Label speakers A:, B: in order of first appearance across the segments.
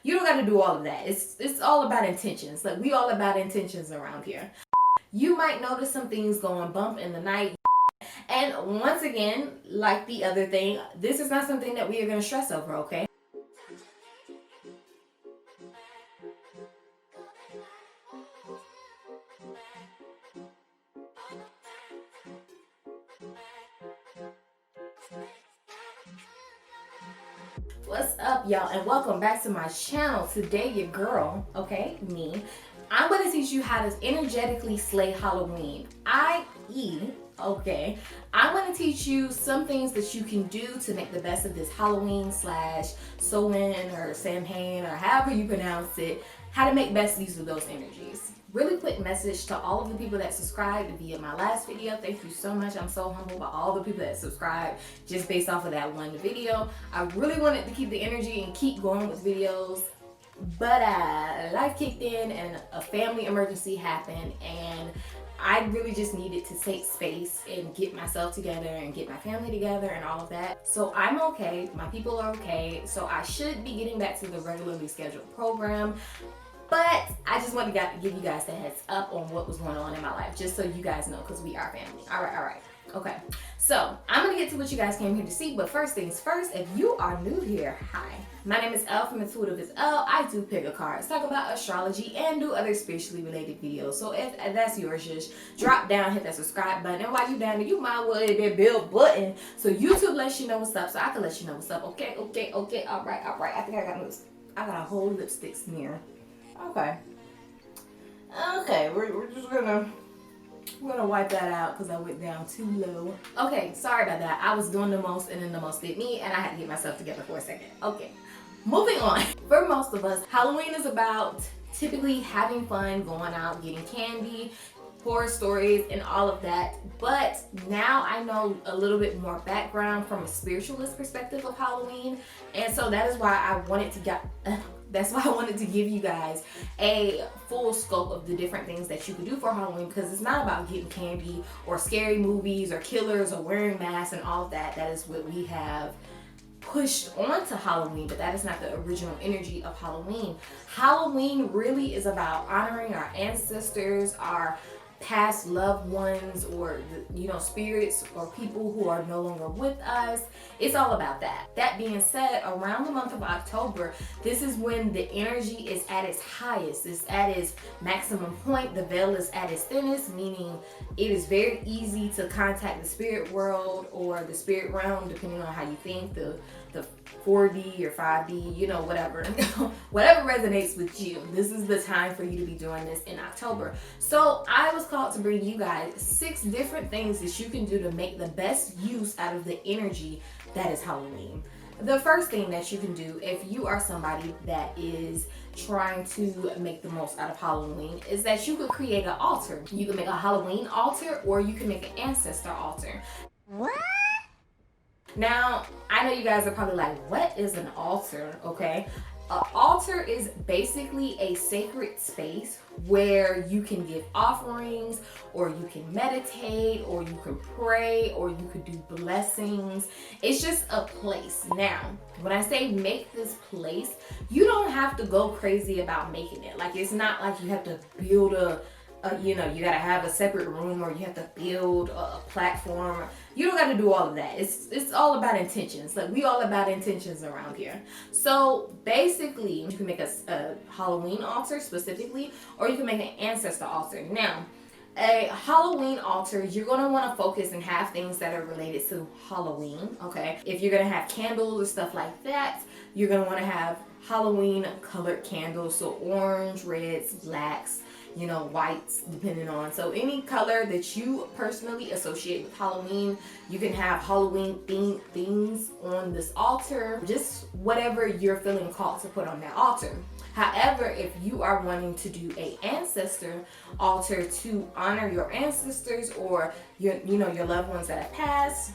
A: You don't got to do all of that. It's all about intentions. Like, we all about intentions around here. You might notice some things going bump in the night. And once again, like the other thing, this is not something that we are going to stress over, okay? What's up, y'all, and welcome back to my channel. Today, your girl, okay, me, I'm going to teach you how to energetically slay Halloween, i.e., okay, I'm going to teach you some things that you can do to make the best of this Halloween / Samhain or Samhain or however you pronounce it, how to make best use of those energies. Really quick message to all of the people that subscribed via my last video. Thank you so much. I'm so humbled by all the people that subscribed just based off of that one video. I really wanted to keep the energy and keep going with videos, but life kicked in and a family emergency happened, and I really just needed to take space and get myself together and get my family together and all of that. So I'm okay, my people are okay, so I should be getting back to the regularly scheduled program. But I just wanted to give you guys the heads up on what was going on in my life, just so you guys know, because we are family. All right. Okay, so I'm gonna get to what you guys came here to see, but first things first, if you are new here, hi. My name is Elle from intuitiveasElle. I do pick a cards, talk about astrology, and do other spiritually related videos. So if that's yours, just drop down, hit that subscribe button, and while you down there, you might well hit that bell button so YouTube lets you know what's up, so I can let you know what's up. Okay, all right. I think I got a whole lipstick smear. Okay, we're just gonna wipe that out because I went down too low. Okay, sorry about that. I was doing the most and then the most did me, and I had to get myself together for a second. Okay, moving on. For most of us, Halloween is about typically having fun, going out, getting candy, horror stories, and all of that. But now I know a little bit more background from a spiritualist perspective of Halloween, and so that is why I wanted to give you guys a full scope of the different things that you can do for Halloween, because it's not about getting candy or scary movies or killers or wearing masks and all of that. That is what we have pushed onto Halloween, but that is not the original energy of Halloween. Halloween really is about honoring our ancestors, our past loved ones, or spirits or people who are no longer with us. It's all about that. That being said, around the month of October, this is when the energy is at its highest. It's at its maximum point. The veil is at its thinnest, meaning it is very easy to contact the spirit world or the spirit realm, depending on how you think, the 4D or 5D, whatever. Whatever resonates with you. This is the time for you to be doing this in October. So I was called to bring you guys 6 different things that you can do to make the best use out of the energy that is Halloween. The first thing that you can do if you are somebody that is trying to make the most out of Halloween is that you could create an altar. You can make a Halloween altar, or you can make an ancestor altar. What? Now, I know you guys are probably like, what is an altar? Okay. An altar is basically a sacred space where you can give offerings, or you can meditate, or you can pray, or you could do blessings. It's just a place. Now, when I say make this place, you don't have to go crazy about making it. Like, it's not like you have to build you gotta have a separate room, or you have to build a platform. You don't gotta do all of that. It's all about intentions. Like, we all about intentions around here. So basically, you can make a Halloween altar specifically, or you can make an ancestor altar. Now, a Halloween altar, you're going to want to focus and have things that are related to Halloween, okay? If you're going to have candles or stuff like that, you're going to want to have Halloween colored candles, so orange, reds, blacks, whites, depending on. So any color that you personally associate with Halloween, you can have Halloween themed things on this altar, just whatever you're feeling called to put on that altar. However, if you are wanting to do a ancestor altar to honor your ancestors or your loved ones that have passed,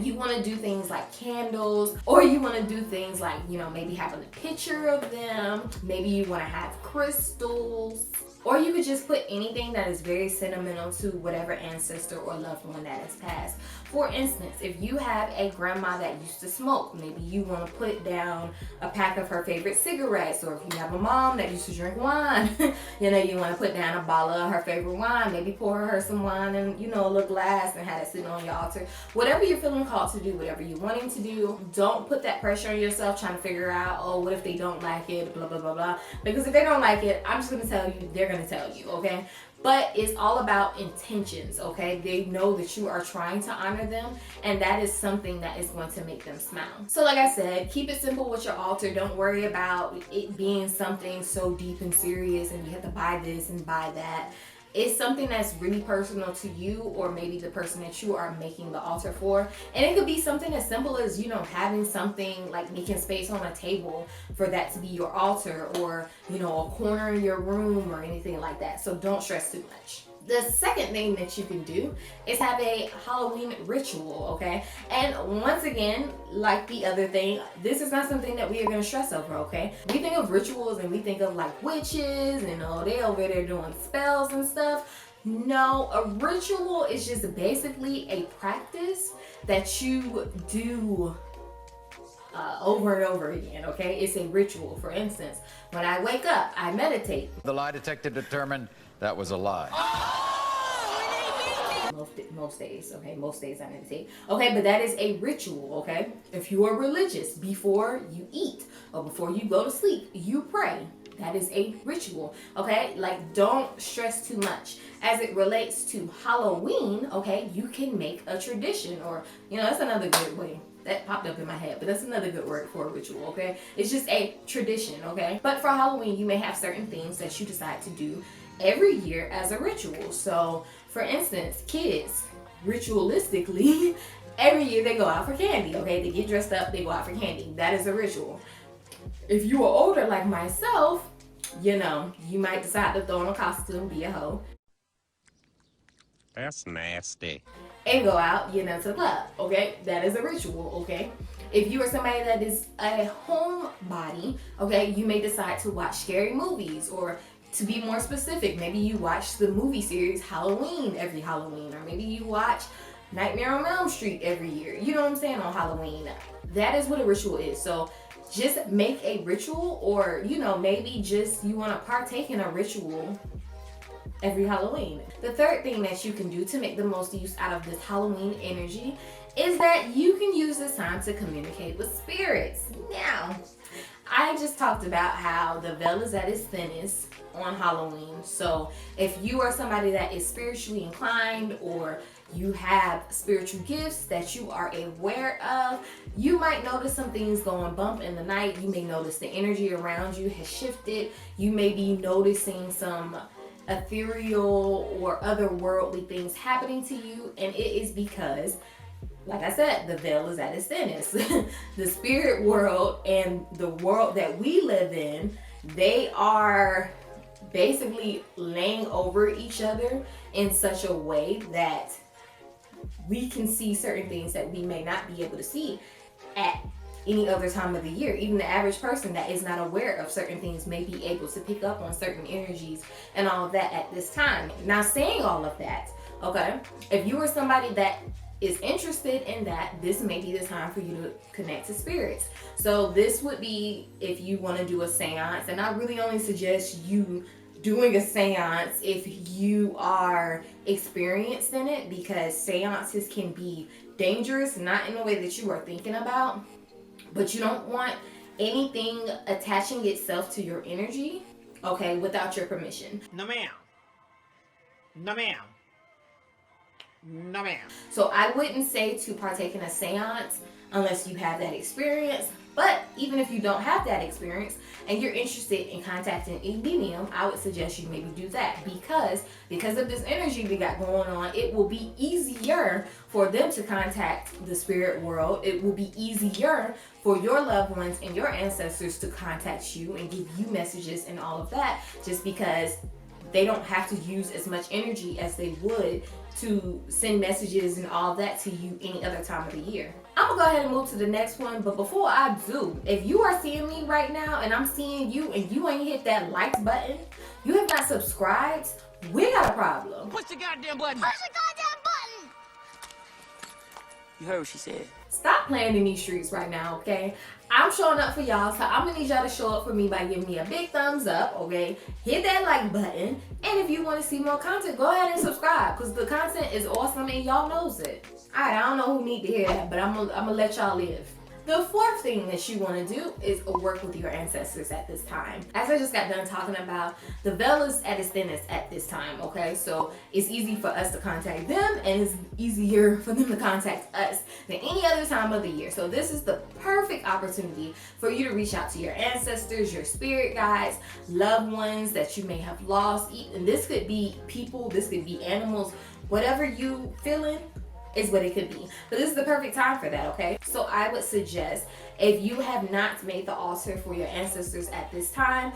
A: you want to do things like candles, or you want to do things like, maybe having a picture of them. Maybe you want to have crystals. Or you could just put anything that is very sentimental to whatever ancestor or loved one that has passed. For instance, if you have a grandma that used to smoke, maybe you want to put down a pack of her favorite cigarettes. Or if you have a mom that used to drink wine, you know, you want to put down a bottle of her favorite wine, maybe pour her some wine in, you know, a little glass and have it sitting on your altar. Whatever you're feeling called to do, whatever you're wanting to do, don't put that pressure on yourself trying to figure out, oh, what if they don't like it, blah, blah, blah, blah. Because if they don't like it, I'm just going to tell you, they're going to tell you, okay? But it's all about intentions, okay? They know that you are trying to honor them, and that is something that is going to make them smile. So like I said, keep it simple with your altar. Don't worry about it being something so deep and serious and you have to buy this and buy that. It's something that's really personal to you, or maybe the person that you are making the altar for. And it could be something as simple as, you know, having something like making space on a table for that to be your altar, or, you know, a corner in your room or anything like that. So don't stress too much. The second thing that you can do is have a Halloween ritual, okay? And once again, like the other thing, this is not something that we are gonna stress over, okay? We think of rituals and we think of like witches and, oh, they over there doing spells and stuff. No, a ritual is just basically a practice that you do over and over again, okay? It's a ritual. For instance, when I wake up, I meditate.
B: The lie detector determined that was a lie.
A: Most days, okay? Most days I meditate. Okay, but that is a ritual, okay? If you are religious, before you eat or before you go to sleep, you pray. That is a ritual, okay? Like, don't stress too much. As it relates to Halloween, okay, you can make a tradition, or, you know, that's another good way. That popped up in my head, but that's another good word for a ritual, okay? It's just a tradition, okay? But for Halloween, you may have certain things that you decide to do every year as a ritual. So, for instance, kids, ritualistically, every year they go out for candy, okay? They get dressed up, they go out for candy. That is a ritual. If you are older like myself, you know, you might decide to throw on a costume, be a hoe.
C: That's nasty.
A: And go out, you know, to the club, okay? That is a ritual, okay? If you are somebody that is a homebody, okay, you may decide to watch scary movies, or to be more specific, maybe you watch the movie series Halloween every Halloween, or maybe you watch Nightmare on Elm Street every year. You know what I'm saying, on Halloween. That is what a ritual is. So just make a ritual, or, you know, maybe just you want to partake in a ritual every Halloween. The third thing that you can do to make the most use out of this Halloween energy is that you can use this time to communicate with spirits. Now, I just talked about how the veil is at its thinnest on Halloween. So if you are somebody that is spiritually inclined, or you have spiritual gifts that you are aware of, you might notice some things going bump in the night. You may notice the energy around you has shifted. You may be noticing some ethereal or otherworldly things happening to you, and it is because, like I said, the veil is at its thinnest. The spirit world and the world that we live in, they are basically laying over each other in such a way that we can see certain things that we may not be able to see at any other time of the year. Even the average person that is not aware of certain things may be able to pick up on certain energies and all of that at this time. Now, saying all of that, okay, if you are somebody that is interested in that, this may be the time for you to connect to spirits. So this would be if you want to do a seance, and I really only suggest you doing a seance if you are experienced in it, because seances can be dangerous, not in the way that you are thinking about, but you don't want anything attaching itself to your energy, okay, without your permission.
C: No ma'am. No ma'am. No ma'am.
A: So I wouldn't say to partake in a seance unless you have that experience. But even if you don't have that experience and you're interested in contacting a medium, I would suggest you maybe do that, because of this energy we got going on, it will be easier for them to contact the spirit world. It will be easier for your loved ones and your ancestors to contact you and give you messages and all of that, just because they don't have to use as much energy as they would to send messages and all of that to you any other time of the year. I'm gonna go ahead and move to the next one, but before I do, if you are seeing me right now and I'm seeing you and you ain't hit that like button, you have not subscribed, we got a problem.
D: Push the goddamn button.
E: Push the goddamn button!
D: You heard what she said.
A: Stop playing in these streets right now, okay? I'm showing up for y'all, so I'm gonna need y'all to show up for me by giving me a big thumbs up, okay? Hit that like button, and if you want to see more content, go ahead and subscribe, because the content is awesome and y'all knows it. Alright, I don't know who need to hear that, but I'm gonna let y'all live. The fourth thing that you want to do is work with your ancestors at this time. As I just got done talking about, the veil is at its thinnest at this time, okay? So it's easy for us to contact them and it's easier for them to contact us than any other time of the year. So this is the perfect opportunity for you to reach out to your ancestors, your spirit guides, loved ones that you may have lost. And this could be people, this could be animals, whatever you feeling is what it could be. But this is the perfect time for that, okay? So I would suggest, if you have not made the altar for your ancestors at this time,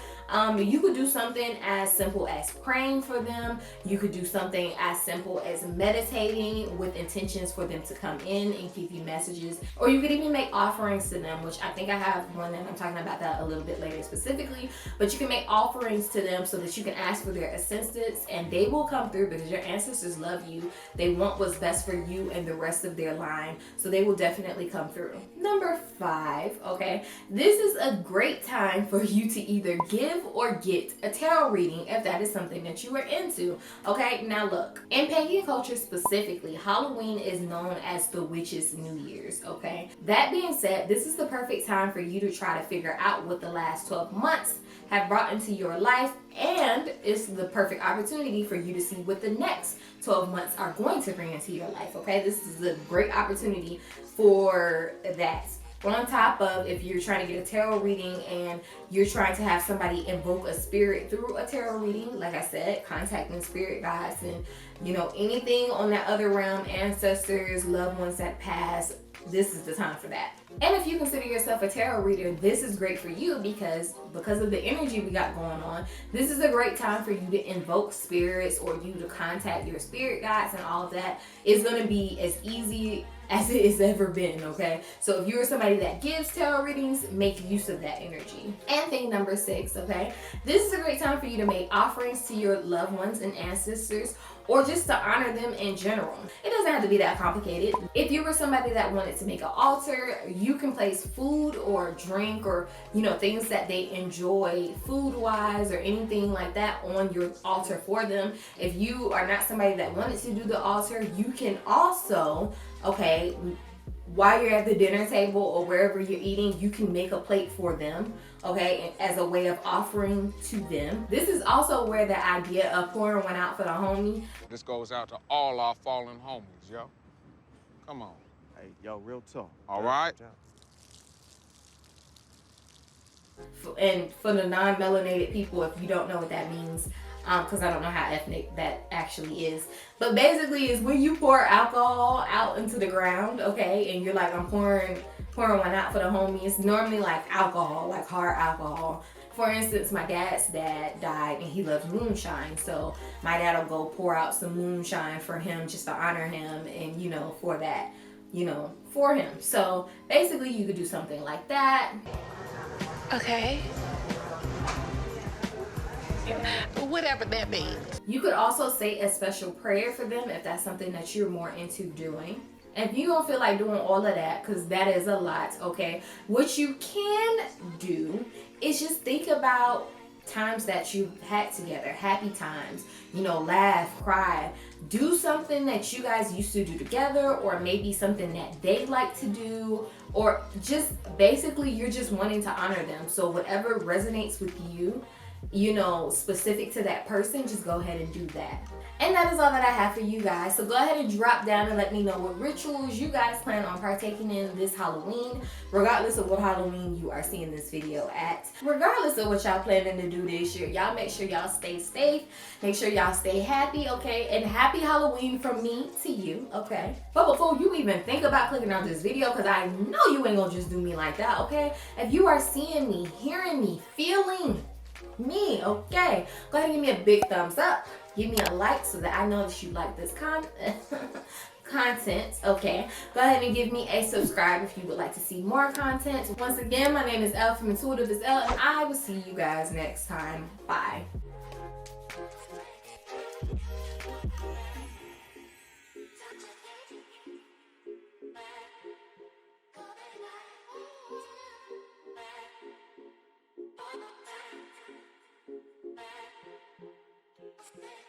A: you could do something as simple as praying for them. You could do something as simple as meditating with intentions for them to come in and give you messages. Or you could even make offerings to them, which I think I have one and I'm talking about that a little bit later specifically. But you can make offerings to them so that you can ask for their assistance and they will come through, because your ancestors love you. They want what's best for you and the rest of their line, so they will definitely come through. Number 5, okay, this is a great time for you to either give or get a tarot reading if that is something that you are into. Okay, now look, in pagan culture specifically, Halloween is known as the witches' New Year's. Okay, that being said, this is the perfect time for you to try to figure out what the last 12 months have brought into your life, and it's the perfect opportunity for you to see what the next 12 months are going to bring into your life. Okay, this is a great opportunity for that. On top of, if you're trying to get a tarot reading and you're trying to have somebody invoke a spirit through a tarot reading, like I said, contacting spirit guides and, you know, anything on that other realm, ancestors, loved ones that passed, this is the time for that. And if you consider yourself a tarot reader, this is great for you because of the energy we got going on. This is a great time for you to invoke spirits or you to contact your spirit guides, and all of that is going to be as easy as it has ever been, okay? So if you're somebody that gives tarot readings, make use of that energy. And thing number 6, okay? This is a great time for you to make offerings to your loved ones and ancestors, or just to honor them in general. It doesn't have to be that complicated. If you were somebody that wanted to make an altar, you can place food or drink or, you know, things that they enjoy food-wise or anything like that on your altar for them. If you are not somebody that wanted to do the altar, you can also, okay, while you're at the dinner table or wherever you're eating, you can make a plate for them, okay, as a way of offering to them. This is also where the idea of pouring one out for the homie.
F: This goes out to all our fallen homies, yo. Come on.
G: Hey, yo, real talk.
F: All right?
A: And for the non-melanated people, if you don't know what that means, because I don't know how ethnic that actually is. But basically it's when you pour alcohol out into the ground, okay, and you're like, I'm pouring one out for the homie. It's normally like alcohol, like hard alcohol. For instance, my dad's dad died and he loves moonshine. So my dad will go pour out some moonshine for him just to honor him and, you know, for that, you know, for him. So basically you could do something like that.
E: Okay. Whatever that means.
A: You could also say a special prayer for them if that's something that you're more into doing. If you don't feel like doing all of that, because that is a lot, okay, what you can do is just think about times that you had together, happy times, you know, laugh, cry, do something that you guys used to do together, or maybe something that they like to do, or just basically you're just wanting to honor them. So whatever resonates with you, you know, specific to that person, just go ahead and do that. And that is all that I have for you guys. So go ahead and drop down and let me know what rituals you guys plan on partaking in this Halloween, regardless of what Halloween you are seeing this video at. Regardless of what y'all planning to do this year, y'all make sure y'all stay safe, make sure y'all stay happy, okay? And happy Halloween from me to you, okay? But before you even think about clicking on this video, because I know you ain't gonna just do me like that, okay? If you are seeing me, hearing me, feeling me, okay, go ahead and give me a big thumbs up. Give me a like so that I know that you like this content, okay? Go ahead and give me a subscribe if you would like to see more content. Once again, my name is Elle from intuitiveasElle, and I will see you guys next time. Bye.
E: Snake.